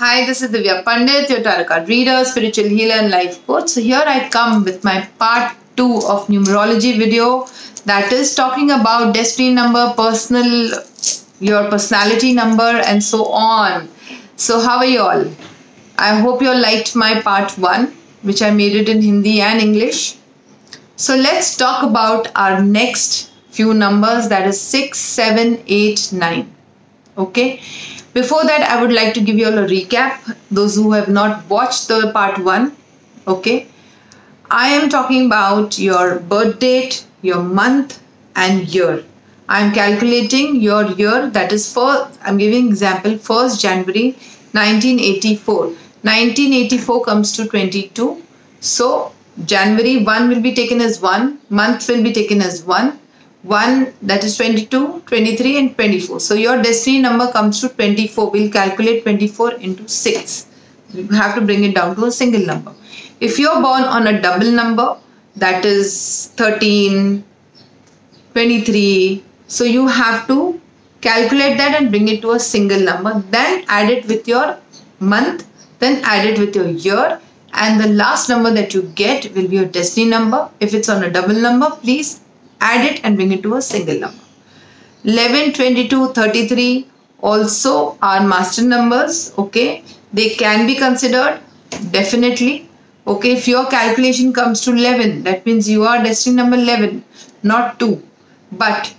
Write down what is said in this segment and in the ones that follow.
Hi, this is Divya Pandit, your tarot card reader, spiritual healer and life coach. So here I come with my part 2 of numerology video, that is talking about destiny number, your personality number and so on. So how are you all? I hope you all liked my part 1, which I made it in Hindi and English. So let's talk about our next few numbers, that is 6, 7, 8, 9. Okay. Before that, I would like to give you all a recap, those who have not watched the part 1. Okay. I am talking about your birth date, your month and year. I am calculating your year, that is I'm giving example, 1st January 1984. 1984 comes to 22. So January 1 will be taken as 1, month will be taken as 1. 1, that is 22, 23 and 24. So your destiny number comes to 24. We'll calculate 24 into 6. You have to bring it down to a single number. If you're born on a double number, that is 13, 23. So you have to calculate that and bring it to a single number. Then add it with your month. Then add it with your year. And the last number that you get will be your destiny number. If it's on a double number, please add it and bring it to a single number. 11, 22, 33 also are master numbers. Okay, they can be considered definitely. Okay, if your calculation comes to 11, that means you are destiny number 11, not 2. But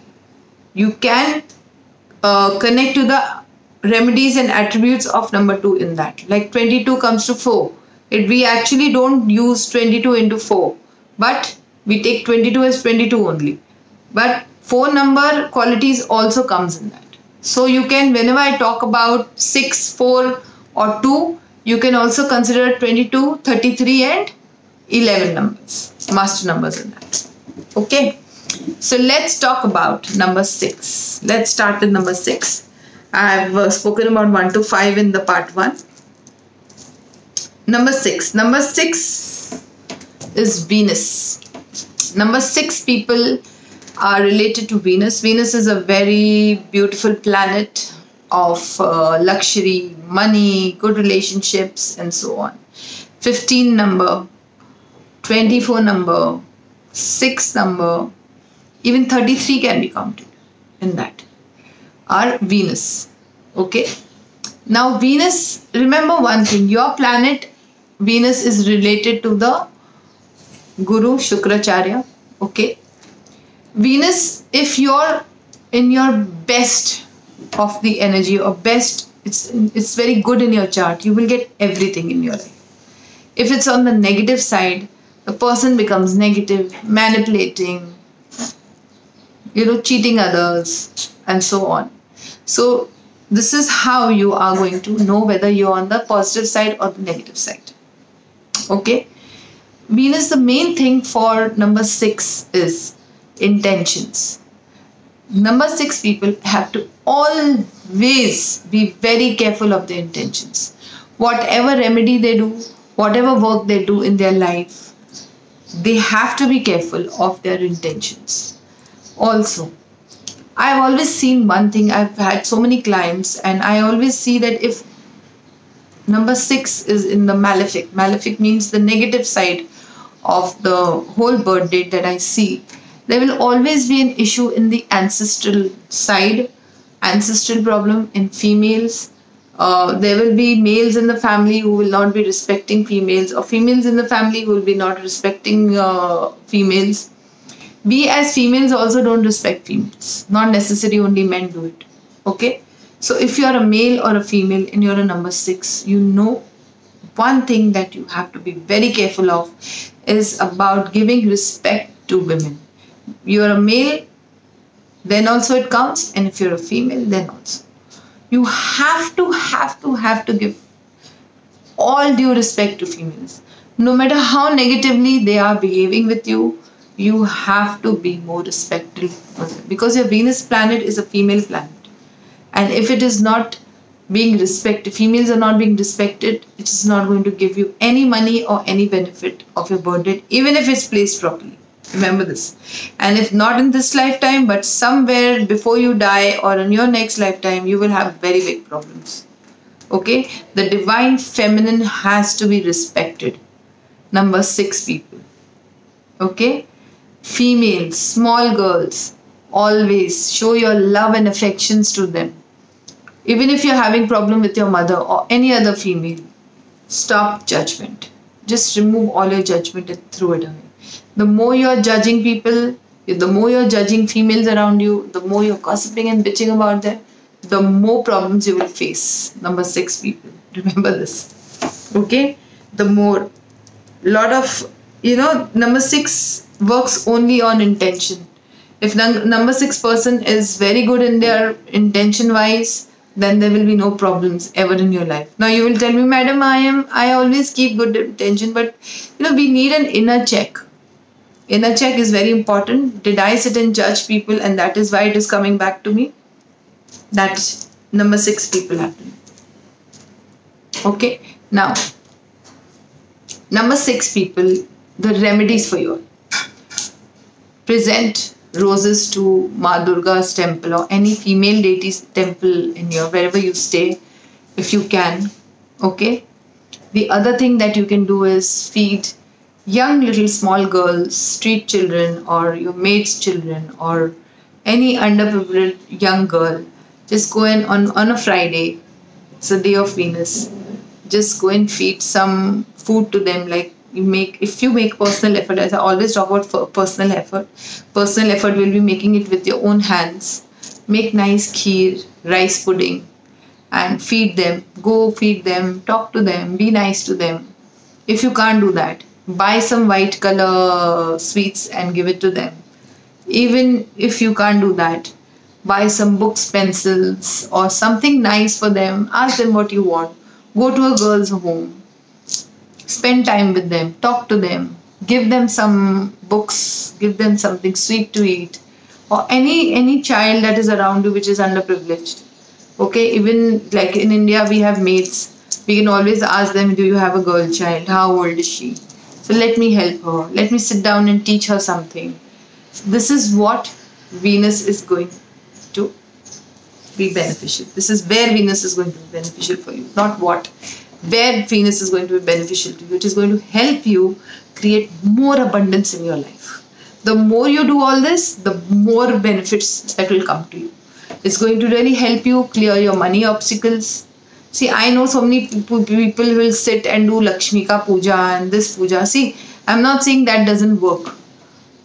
you can connect to the remedies and attributes of number 2 in that. Like 22 comes to 4. We actually don't use 22 into 4, but we take 22 as 22 only. But 4 number qualities also comes in that. So you can, whenever I talk about 6, 4 or 2, you can also consider 22, 33 and 11 numbers, master numbers in that. Okay. So let's talk about number 6. Let's start with number 6. I have spoken about 1 to 5 in the part 1. Number 6. Number 6 is Venus. Number 6 people are related to Venus. Venus is a very beautiful planet of luxury, money, good relationships and so on. 15 number, 24 number, 6 number, even 33 can be counted in that, are Venus. Okay. Now Venus, remember one thing, your planet Venus is related to the Guru Shukracharya. Okay. Venus, if you're in your best of the energy or best, it's very good in your chart, you will get everything in your life. If it's on the negative side, the person becomes negative, manipulating, cheating others and so on. So this is how you are going to know whether you're on the positive side or the negative side. Okay. Venus, the main thing for number 6 is intentions. Number 6 people have to always be very careful of their intentions. Whatever remedy they do, whatever work they do in their life, they have to be careful of their intentions. Also, I've always seen one thing, I've had so many clients and I always see that if number 6 is in the malefic, malefic means the negative side of the whole birth date that I see, there will always be an issue in the ancestral side, ancestral problem in females. There will be males in the family who will not be respecting females, or females in the family who will be not respecting females. We as females also don't respect females. Not necessarily only men do it. Okay. So if you are a male or a female and you're a number 6, you know one thing that you have to be very careful of is about giving respect to women. You're a male, then also it counts, and if you're a female, then also. You have to give all due respect to females. No matter how negatively they are behaving with you, you have to be more respectful, because your Venus planet is a female planet. And if it is not being respected, females are not being respected, it is not going to give you any money or any benefit of your birth date, even if it's placed properly. Remember this. And if not in this lifetime, but somewhere before you die or in your next lifetime, you will have very big problems. Okay, the divine feminine has to be respected. Number 6 people. Okay, females, small girls, always show your love and affections to them. Even if you're having problem with your mother or any other female, stop judgment. Just remove all your judgment and throw it away. The more you're judging people, the more you're judging females around you, the more you're gossiping and bitching about them, the more problems you will face. Number 6 people. Remember this. Okay? The more. Lot of, number 6 works only on intention. If number 6 person is very good in their intention wise, then there will be no problems ever in your life. Now you will tell me, madam, I always keep good intention, but we need an inner check. Inner check is very important. Did I sit and judge people, and that is why it is coming back to me? That number 6 people have to do. Okay, now number 6 people, the remedies for you. Present roses to Ma Durga's temple or any female deity's temple in your wherever you stay, if you can. Okay. The other thing that you can do is feed young little small girls, street children, or your maid's children, or any underprivileged young girl. Just go in on a Friday. It's a day of Venus. Just go and feed some food to them, like if you make personal effort. As I always talk about personal effort. Personal effort will be making it with your own hands. Make nice kheer, rice pudding, and feed them. Go feed them, talk to them, be nice to them. If you can't do that, buy some white color sweets and give it to them. Even if you can't do that, buy some books, pencils, or something nice for them. Ask them what you want. Go to a girl's home. Spend time with them, talk to them, give them some books, give them something sweet to eat, or any child that is around you which is underprivileged. Okay, even like in India we have maids. We can always ask them, do you have a girl child? How old is she? So let me help her. Let me sit down and teach her something. This is what Venus is going to be beneficial. This is where Venus is going to be beneficial for you, not what. Where Venus is going to be beneficial to you. It is going to help you create more abundance in your life. The more you do all this, the more benefits that will come to you. It's going to really help you clear your money obstacles. See, I know so many people will sit and do Lakshmi ka puja and this puja. See, I'm not saying that doesn't work.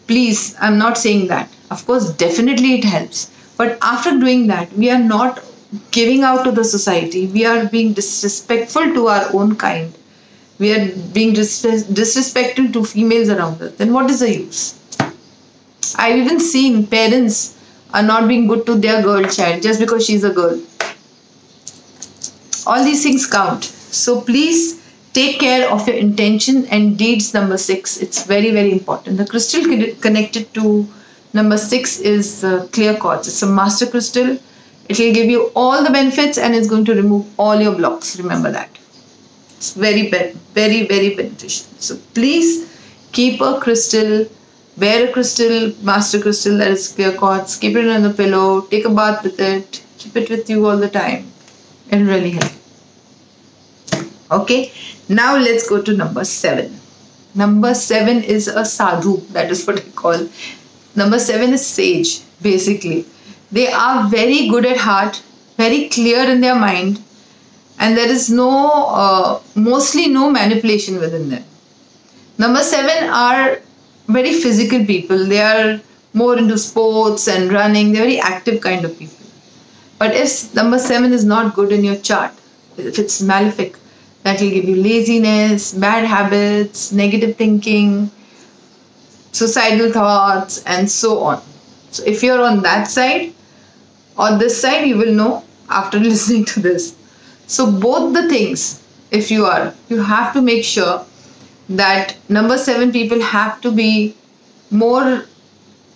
Please, I'm not saying that. Of course, definitely it helps. But after doing that, we are not giving out to the society. We are being disrespectful to our own kind. We are being disrespectful to females around us. Then what is the use? I've even seen parents are not being good to their girl child just because she's a girl. All these things count. So please take care of your intention and deeds. Number 6. It's very, very important. The crystal connected to number 6 is clear quartz. It's a master crystal. It will give you all the benefits and it's going to remove all your blocks. Remember that. It's very, very, very beneficial. So please keep a crystal, wear a crystal, master crystal that is clear quartz. Keep it on the pillow. Take a bath with it. Keep it with you all the time. It will really help. Okay. Now let's go to number 7. Number 7 is a sadhu. That is what I call. Number 7 is sage, basically. They are very good at heart, very clear in their mind, and there is mostly no manipulation within them. Number 7 are very physical people. They are more into sports and running. They're very active kind of people. But if number 7 is not good in your chart, if it's malefic, that will give you laziness, bad habits, negative thinking, suicidal thoughts, and so on. So if you're on that side or this side, you will know after listening to this. So both the things, if you have to make sure that number 7 people have to be more,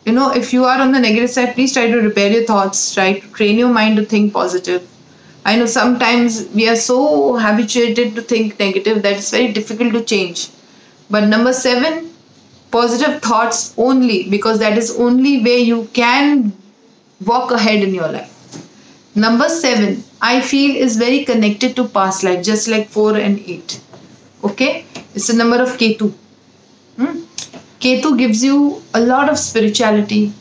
if you are on the negative side, please try to repair your thoughts, try to train your mind to think positive. I know sometimes we are so habituated to think negative that it's very difficult to change. But number 7, positive thoughts only, because that is only way you can walk ahead in your life. Number 7 I feel is very connected to past life, just like 4 and 8. Okay, it's the number of Ketu. Ketu gives you a lot of spirituality.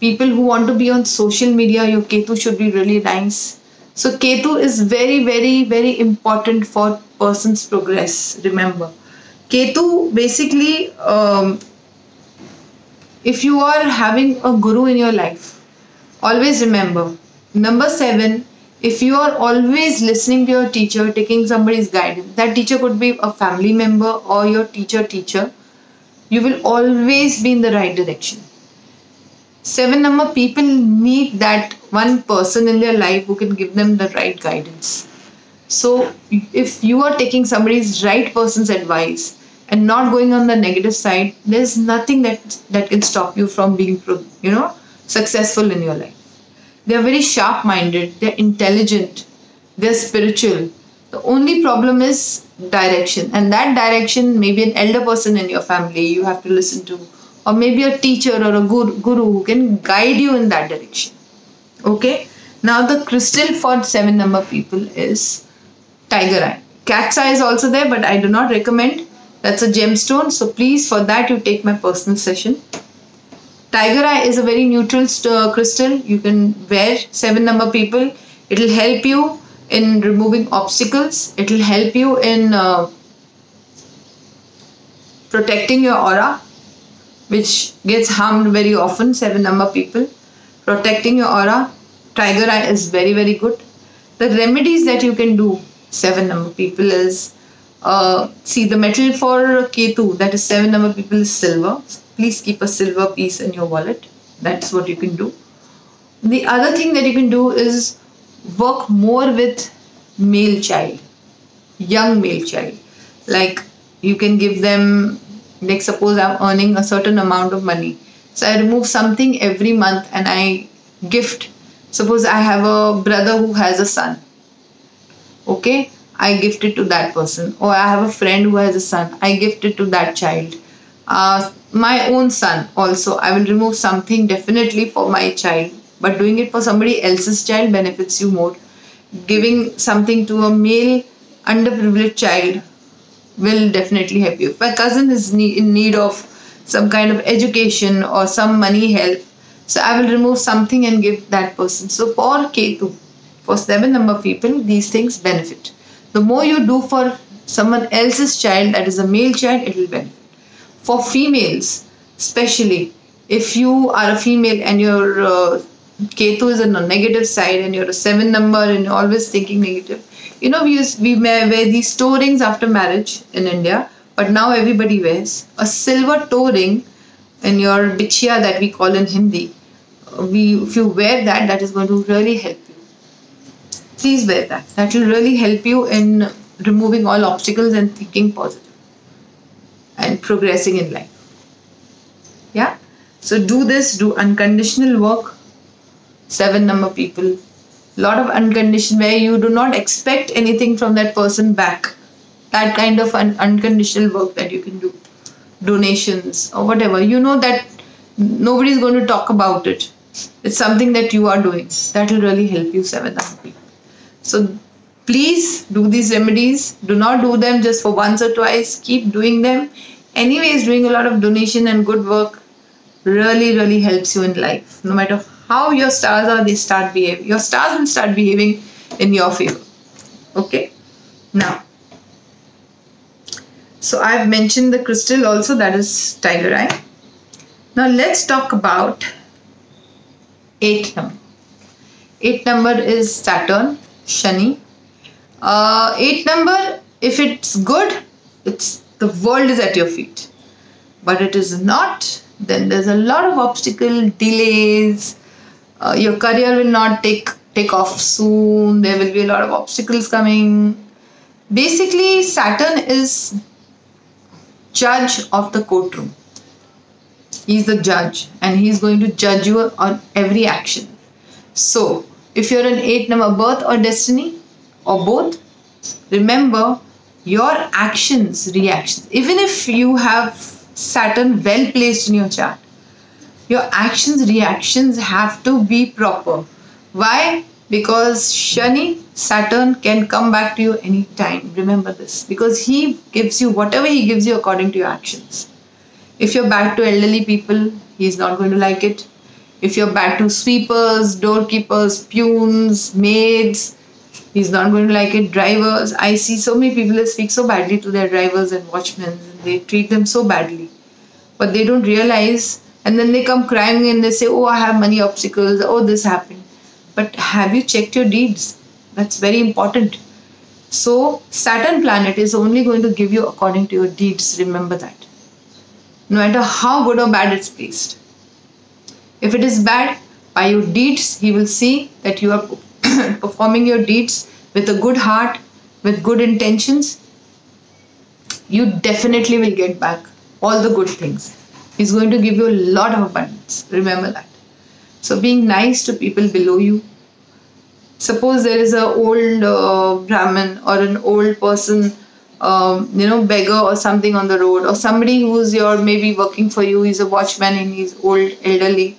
People who want to be on social media, your Ketu should be really nice. So Ketu is very, very, very important for person's progress. Remember, Ketu basically, if you are having a guru in your life, always remember, number 7, if you are always listening to your teacher, taking somebody's guidance, that teacher could be a family member or your teacher, you will always be in the right direction. 7 number, people need that one person in their life who can give them the right guidance. So if you are taking somebody's right person's advice and not going on the negative side, there's nothing that can stop you from being, successful in your life. They are very sharp-minded, they're intelligent, they're spiritual. The only problem is direction, and that direction may be an elder person in your family you have to listen to, or maybe a teacher or a guru who can guide you in that direction. Okay, now the crystal for 7 number people is tiger eye. Cat's eye is also there, but I do not recommend. That's a gemstone, so please, for that you take my personal session. Tiger eye is a very neutral crystal. You can wear, 7 number people. It will help you in removing obstacles. It will help you in protecting your aura, which gets harmed very often. 7 number people, protecting your aura. Tiger eye is very, very good. The remedies that you can do, 7 number people, is see, the metal for Ketu, that is 7 number people, is silver. Please keep a silver piece in your wallet. That's what you can do. The other thing that you can do is work more with male child, young male child. Like, you can give them, like, suppose I'm earning a certain amount of money, so I remove something every month and I gift. Suppose I have a brother who has a son. Okay, I gift it to that person. Or I have a friend who has a son, I gift it to that child. My own son also, I will remove something definitely for my child, but doing it for somebody else's child benefits you more. Giving something to a male underprivileged child will definitely help you. If my cousin is in need of some kind of education or some money help, so I will remove something and give that person. So for Ketu, for 7 number people, these things benefit. The more you do for someone else's child, that is a male child, it will benefit. For females, especially, if you are a female and your Ketu is on the negative side and you're a 7 number and you're always thinking negative, we wear these toe rings after marriage in India, but now everybody wears a silver toe ring in your bichya, that we call in Hindi. If you wear that, that is going to really help you. Please wear that. That will really help you in removing all obstacles and thinking positive and progressing in life. Yeah, so do this, do unconditional work, 7 number people. Lot of unconditional, where you do not expect anything from that person back. That kind of unconditional work that you can do, donations or whatever. You know that nobody is going to talk about it. It's something that you are doing. That will really help you, 7 number people. So please do these remedies. Do not do them just for once or twice. Keep doing them. Anyways, doing a lot of donation and good work really, really helps you in life. No matter how your stars are, they start behaving. Your stars will start behaving in your favor. Okay. Now, so I've mentioned the crystal also, that is tiger eye. Now let's talk about 8 number. 8 number is Saturn, Shani. 8 number, if it's good, the world is at your feet. But it is not, then there's a lot of obstacle, delays. Your career will not take off soon. There will be a lot of obstacles coming. Basically, Saturn is judge of the courtroom. He's the judge and he's going to judge you on every action. So, if you're an 8 number birth or destiny or both, remember your actions, reactions. Even if you have Saturn well placed in your chart, your actions, reactions have to be proper. Why? Because Shani, Saturn, can come back to you anytime. Remember this. Because he gives you whatever he gives you according to your actions. If you're bad to elderly people, he's not going to like it. If you're bad to sweepers, doorkeepers, peons, maids, he's not going to like it. Drivers, I see so many people that speak so badly to their drivers and watchmen. And they treat them so badly. But they don't realize. And then they come crying and they say, oh, I have money obstacles. Oh, this happened. But have you checked your deeds? That's very important. So Saturn planet is only going to give you according to your deeds. Remember that. No matter how good or bad it's placed. If it is bad, by your deeds, he will see that you are performing your deeds with a good heart, with good intentions. You definitely will get back all the good things. He's going to give you a lot of abundance. Remember that. So being nice to people below you. Suppose there is an old Brahmin or an old person, beggar or something on the road, or somebody who's maybe working for you, he's a watchman and he's old, elderly.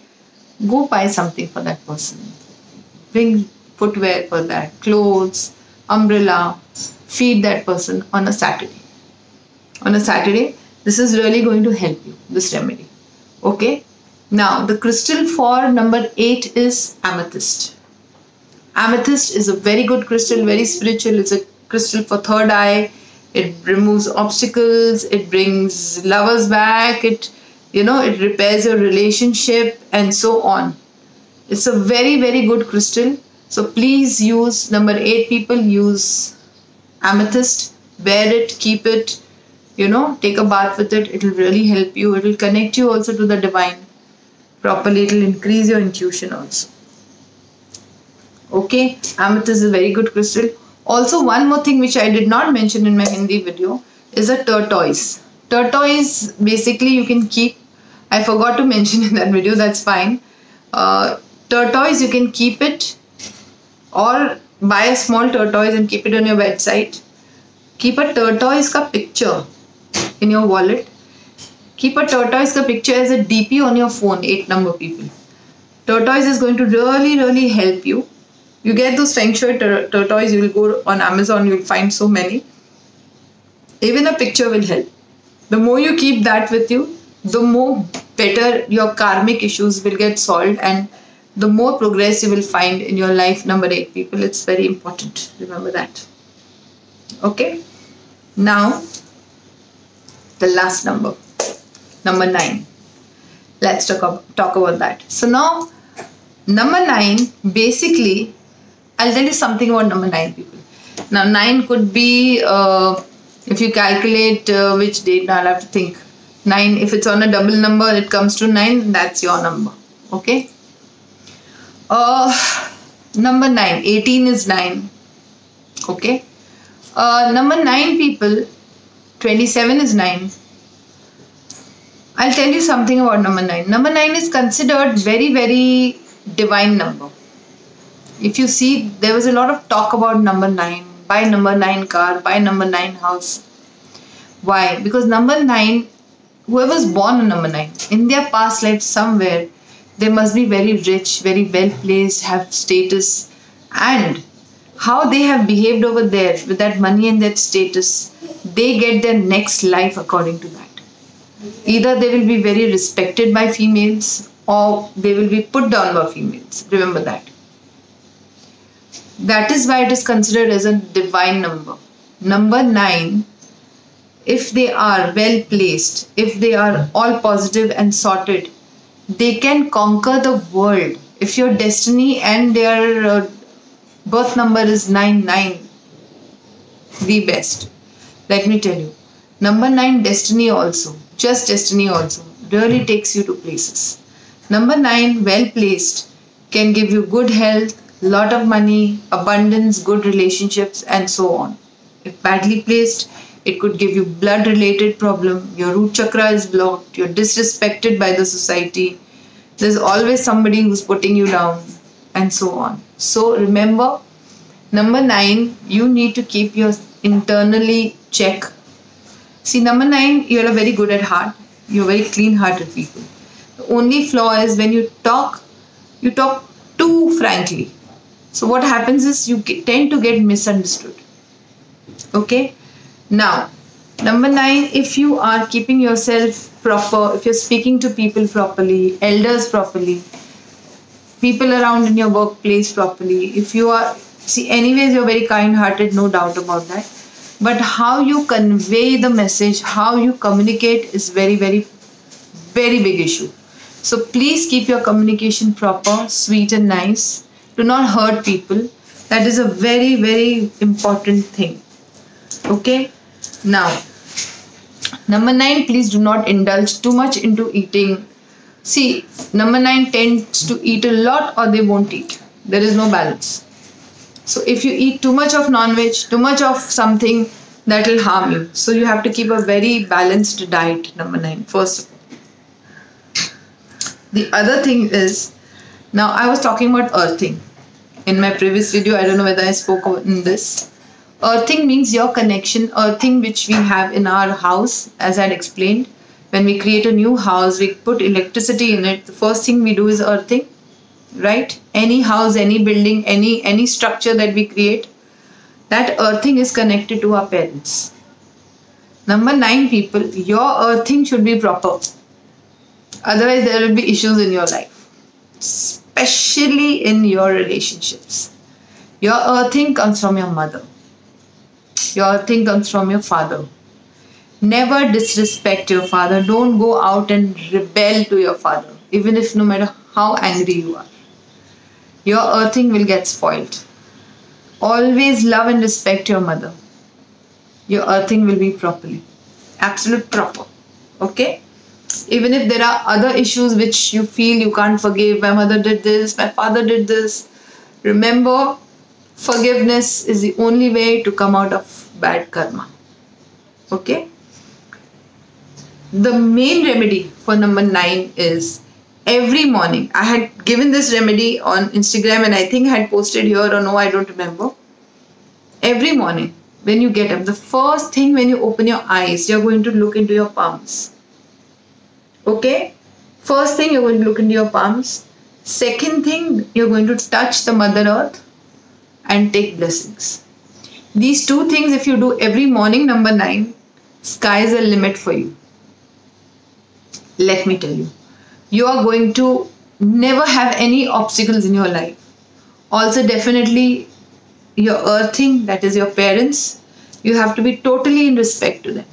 Go buy something for that person. Bring footwear for that, clothes, umbrella. Feed that person on a Saturday. On a Saturday, this is really going to help you, this remedy. Okay? Now, the crystal for number 8 is amethyst. Amethyst is a very good crystal, very spiritual. It's a crystal for third eye. It removes obstacles. It brings lovers back. It repairs your relationship and so on. It's a very, very good crystal. So please use, number 8 people, use amethyst. Wear it, keep it, take a bath with it. It will really help you. It will connect you also to the divine properly. It will increase your intuition also. Okay, amethyst is a very good crystal. Also, one more thing which I did not mention in my Hindi video is a turquoise. Turquoise, basically you can keep. I forgot to mention in that video, that's fine. Turquoise, you can keep it or buy a small turquoise and keep it on your bedside. Keep a turquoise ka picture in your wallet. Keep a tortoise ka picture as a DP on your phone, 8 number people. Tortoise is going to really, really help you. You get those feng shui tortoise, you will go on Amazon, you will find so many. Even a picture will help. The more you keep that with you, the more better your karmic issues will get solved and the more progress you will find in your life. Number 8 people, it's very important. Remember that. Okay. Now, the last number. Number 9. Let's talk about that. So now, number 9, basically, I'll tell you something about number 9 people. Now 9 could be, if you calculate which date, I'll have to think. 9, if it's on a double number, it comes to 9, that's your number. Okay. Number 9, 18 is 9. Okay. Number 9 people, 27 is 9. I'll tell you something about number 9. Number 9 is considered very, very divine number. If you see, there was a lot of talk about number 9. Buy number 9 car, buy number 9 house. Why? Because number 9, whoever's born on number 9, in their past life somewhere, they must be very rich, very well placed, have status. And how they have behaved over there with that money and that status, they get their next life according to that. Either they will be very respected by females or they will be put down by females. Remember that. That is why it is considered as a divine number. Number 9, if they are well placed, if they are all positive and sorted, they can conquer the world. If your destiny and their birth number is 99, the best. Let me tell you. Number 9, destiny also. Just destiny also. Really takes you to places. Number 9, well placed, can give you good health, lot of money, abundance, good relationships and so on. If badly placed, it could give you blood related problem. Your root chakra is blocked. You're disrespected by the society. There's always somebody who's putting you down and so on. So remember, number 9, you need to keep your internally check. See, number 9, you're very good at heart. You're very clean-hearted people. The only flaw is when you talk too frankly. So what happens is you tend to get misunderstood. Okay. Now, number 9, if you are keeping yourself proper, if you're speaking to people properly, elders properly, people around in your workplace properly, if you are, see, anyways, you're very kind-hearted, no doubt about that. But how you convey the message, how you communicate is very, very, very big issue. So please keep your communication proper, sweet and nice. Do not hurt people. That is a very, very important thing. Okay. Now, number 9, please do not indulge too much into eating. See, number 9 tends to eat a lot or they won't eat. There is no balance. So if you eat too much of non-veg, too much of something, that will harm you. So you have to keep a very balanced diet, number 9, first of all. The other thing is, now I was talking about earthing. In my previous video, I don't know whether I spoke in this. Earthing means your connection, earthing which we have in our house, as I had explained. When we create a new house, we put electricity in it. The first thing we do is earthing, right? Any house, any building, any structure that we create, that earthing is connected to our parents. Number 9, people, your earthing should be proper. Otherwise, there will be issues in your life, especially in your relationships. Your earthing comes from your mother. Your earthing comes from your father. Never disrespect your father. Don't go out and rebel to your father, even if no matter how angry you are. Your earthing will get spoiled. Always love and respect your mother. Your earthing will be properly. Absolute proper. Okay? Even if there are other issues which you feel you can't forgive. My mother did this, my father did this. Remember, forgiveness is the only way to come out of bad karma. Okay? The main remedy for number 9 is every morning. I had given this remedy on Instagram and I think I had posted here or no, I don't remember. Every morning when you get up, the first thing when you open your eyes, you're going to look into your palms. Okay? First thing, you're going to look into your palms. Second thing, you're going to touch the Mother Earth and take blessings. These 2 things, if you do every morning, number 9, sky's the limit for you. Let me tell you. You are going to never have any obstacles in your life. Also, definitely, your earthing, that is your parents, you have to be totally in respect to them.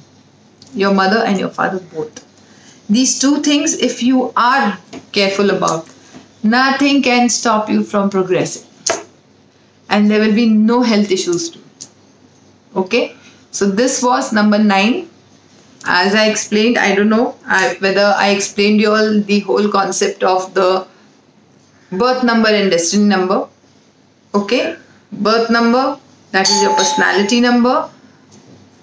Your mother and your father both. These 2 things, if you are careful about, nothing can stop you from progressing. And there will be no health issues too. Okay? So this was number 9. As I explained, I don't know whether I explained you all the whole concept of the birth number and destiny number. Okay? Birth number, that is your personality number.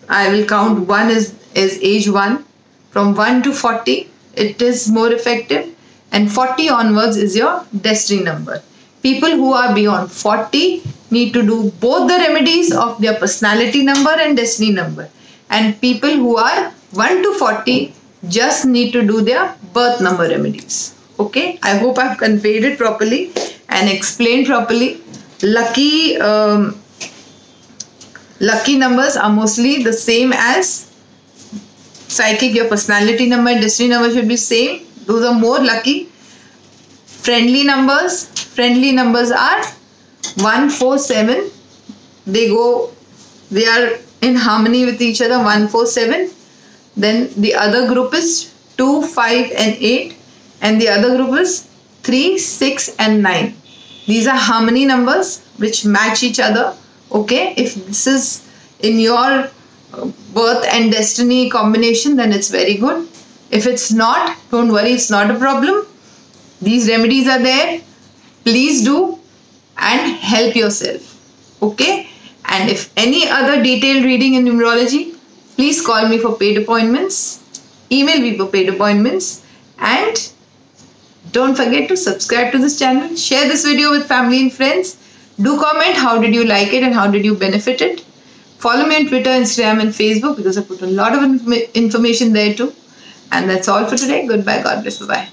I will count 1 as age 1. From 1 to 40, it is more effective. And 40 onwards is your destiny number. People who are beyond 40 need to do both the remedies of their personality number and destiny number. And people who are 1 to 40 just need to do their birth number remedies. Okay? I hope I've conveyed it properly and explained properly. Lucky numbers are mostly the same as psychic. Your personality number and destiny number should be same. Those are more lucky. Friendly numbers are 1, 4, 7. They are in harmony with each other. 1, 4, 7. Then the other group is 2, 5 and 8. And the other group is 3, 6 and 9. These are harmony numbers which match each other. Okay, if this is in your birth and destiny combination, then it's very good. If it's not, don't worry, it's not a problem. These remedies are there. Please do and help yourself. Okay, and if any other detailed reading in numerology, please call me for paid appointments, email me for paid appointments, and don't forget to subscribe to this channel. Share this video with family and friends. Do comment how did you like it and how did you benefit it. Follow me on Twitter, Instagram and Facebook because I put a lot of information there too. And that's all for today. Goodbye. God bless. Bye-bye.